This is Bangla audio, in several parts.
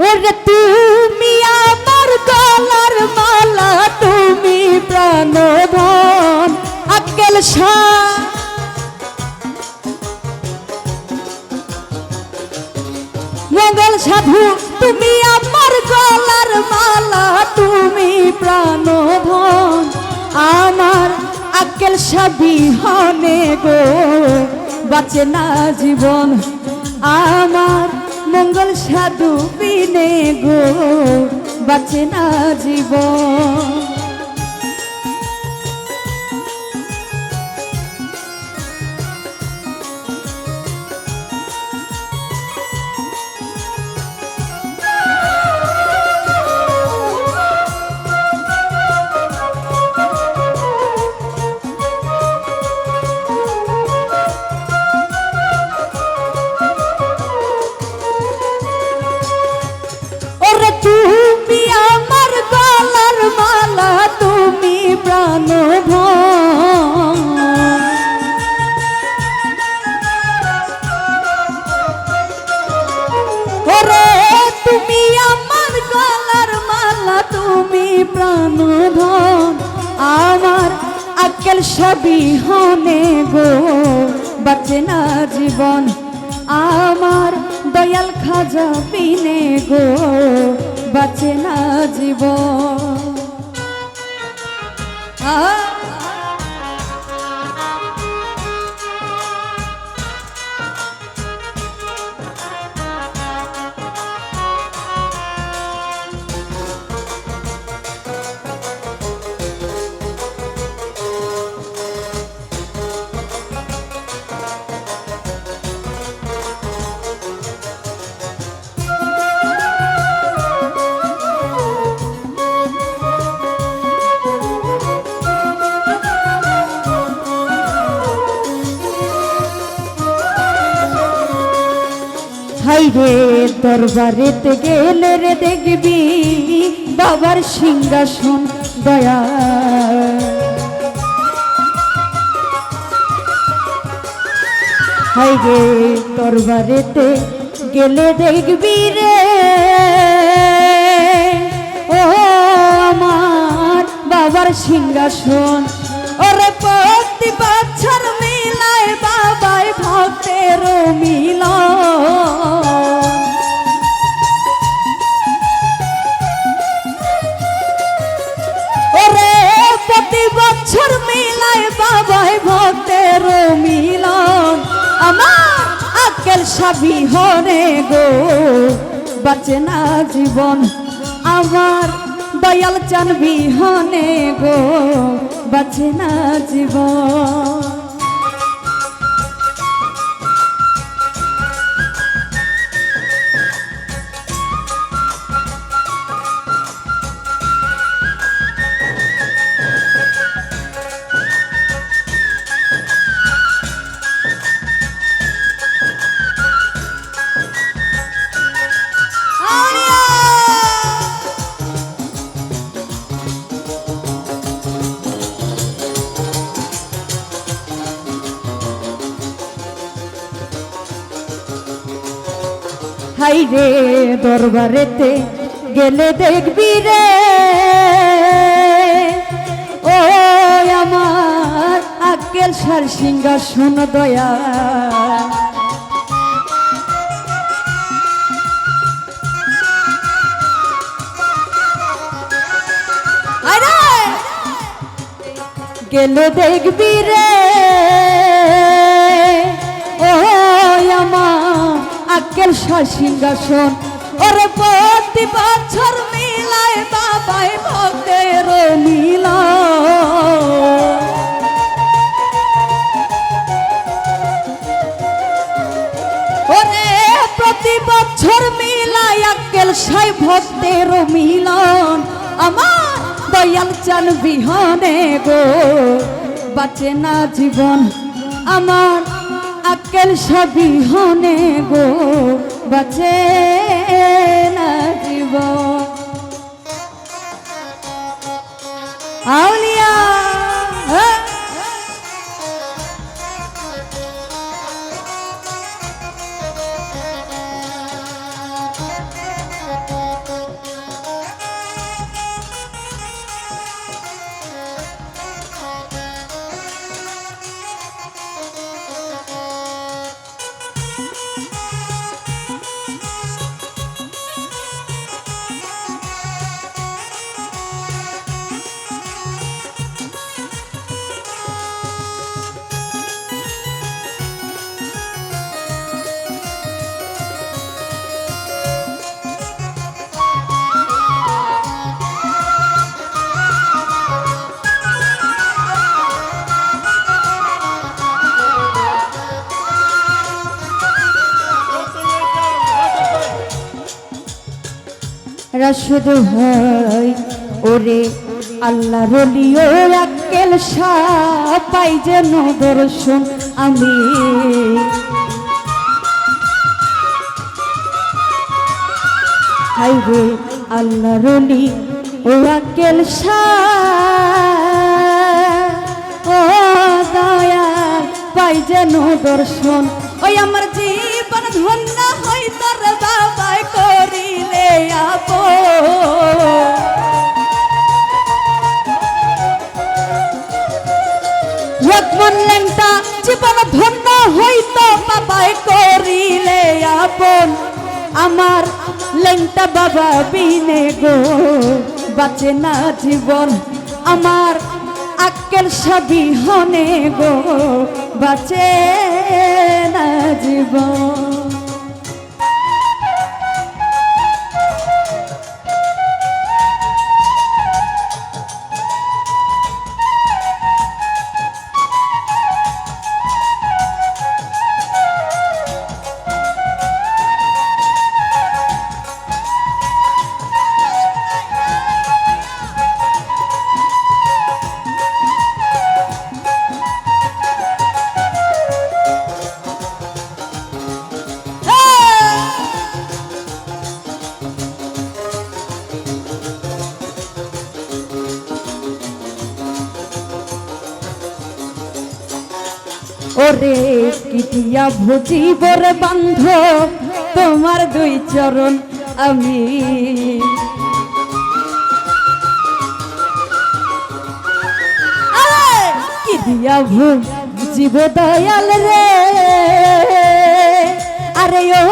ওরে তুমি আমার গলার মালা, তুমি প্রাণধন আক্কেল শাহ। মঙ্গল সাধু তুমি আমার গলার মালা, তুমি প্রাণধন আমার আক্কেল শাহ বিহনে গো বাঁচে না জীবন। আমার মঙ্গল সাধু বিনে গো বাঁচে না জীবন। তুমি আমার গলার মালা, তুমি প্রাণধন। ওরে তুমি আমার গলার মালা, তুমি প্রাণধন আমার আক্কেল শাহ বিহনে গো বাঁচে না জীবন। আমার দয়াল খাজা বিনে গো বাঁচে না জীবন। হাইরে দরবারেতে গেলে রে দেখবি বাবার সিংহাসন দয়া। হাইরে দরবারেতে গেলে দেখবি রে ও আমার বাবার সিংহাসন। ওরে প্রতি বছর মিলায় বাবায় ভক্তের মিলন। ওরে প্রতি বছর মিলায় বাবায় ভক্তের মিলন। আমার আক্কেল শাহ বিহনে গো বাঁচে না জীবন। আমার দয়াল চান বিহনে গো বাঁচে না জীবন। হাইরে দরবারেতে গেলে দেখবি রে ও আমার আক্কেল শাহ সিংহাসন দয়া। গেলে দেখবি রে ও আমার আক্কেল শাহ সিংহাসন। ওরে প্রতি বছর মিলায় বাবায় ভক্তের মিলন। ওরে প্রতি বছর মিলায় আক্কেল শাহ ভক্তের মিলন। আমার দয়াল চান বিহনে গো বাঁচে না জীবন। আমার আক্কেল শাহ বিহনে গো বাঁচে না জীবন। আউলিয়া রাশেদ ভাই ওরে আল্লাহ রলিও আক্কেল শাহ পাই যেন দর্শন আমি হাইরে আল্লাহ রলি ও আক্কেল শাহ ও দয়াল পাই যেন দর্শন ওই আমার জীবন ধন্য হই তোর বাবাই করিলে আপন লেংটা জীবন ধন্য হইত বাবাই করিলে আপন আমার লেংটা বাবা বিনে গো বাঁচে না জীবন আমার আক্কেল সাবিহনে গো বাঁচে না জীবন ওরে কি দিয়া ভুজিবর বান্ধ তোমার দুই চরণ আমি কি দিয়া ভুজিব দয়াল রে আরে ও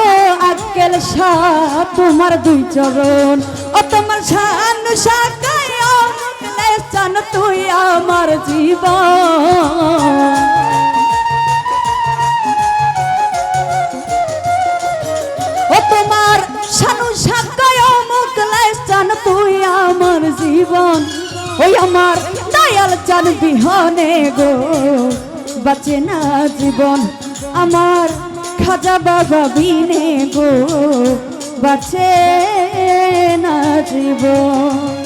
আক্কেল শাহ তোমার দুই চরণ ও তোমার শান শাকায় আমলে চান তুই আমার জীবন তোমার শানু শাকায় মুকলে চান তুই আমার জীবন ওই আমার দয়াল চান বিহনে গো বাঁচে না জীবন আমার খাজা বাবা বিনে গো বাঁচে না জীবন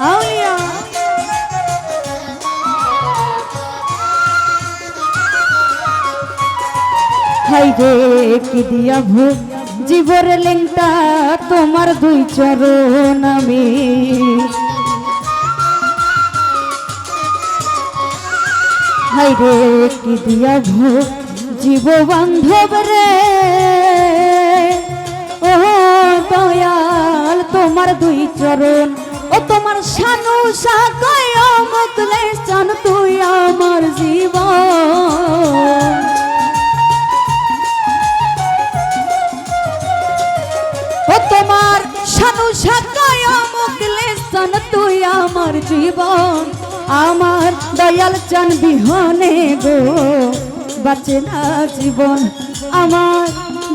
আউলিয়া হাইরে কি দিয়া জীবর লেংটা তোমার দুই চরণ আমি হাইরে কি দিয়া জীব বান্ধব রে ও দয়াল তোমার দুই চরণ ও তোমার শানু শাকায় মুকলে চান তুই আমার জীবন ও তোমার শানু শাকায় মুকলে চান তুই আমার জীবন আমার দয়াল চান বিহনে গো বাঁচে না জীবন আমার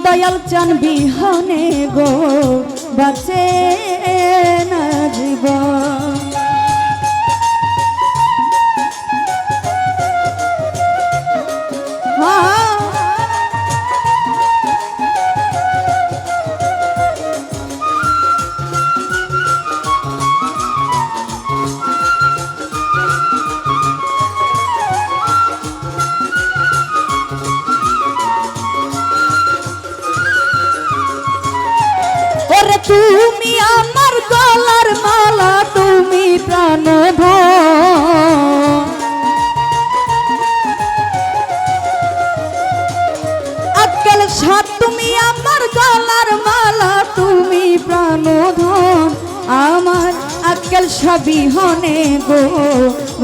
দয়াল চান বিহনে গো বাঁচে না জীবন তুমি আমার গলার মালা তুমি প্রাণধন আক্কেল শাহ তুমি আমার গলার মালা তুমি প্রাণধন আমার আক্কেল শাহ বিহনে গো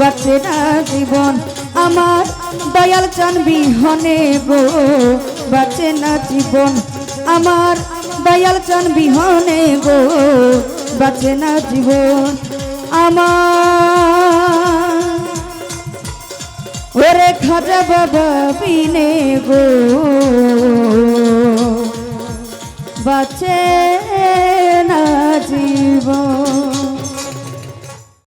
বাঁচে না জীবন আমার দয়াল চান বিহনে গো বাঁচে না জীবন আমার দয়াল চান বিহনে গো বাঁচে না জীবন আমার ওরে খাজা বাবা বিনে গো বাঁচে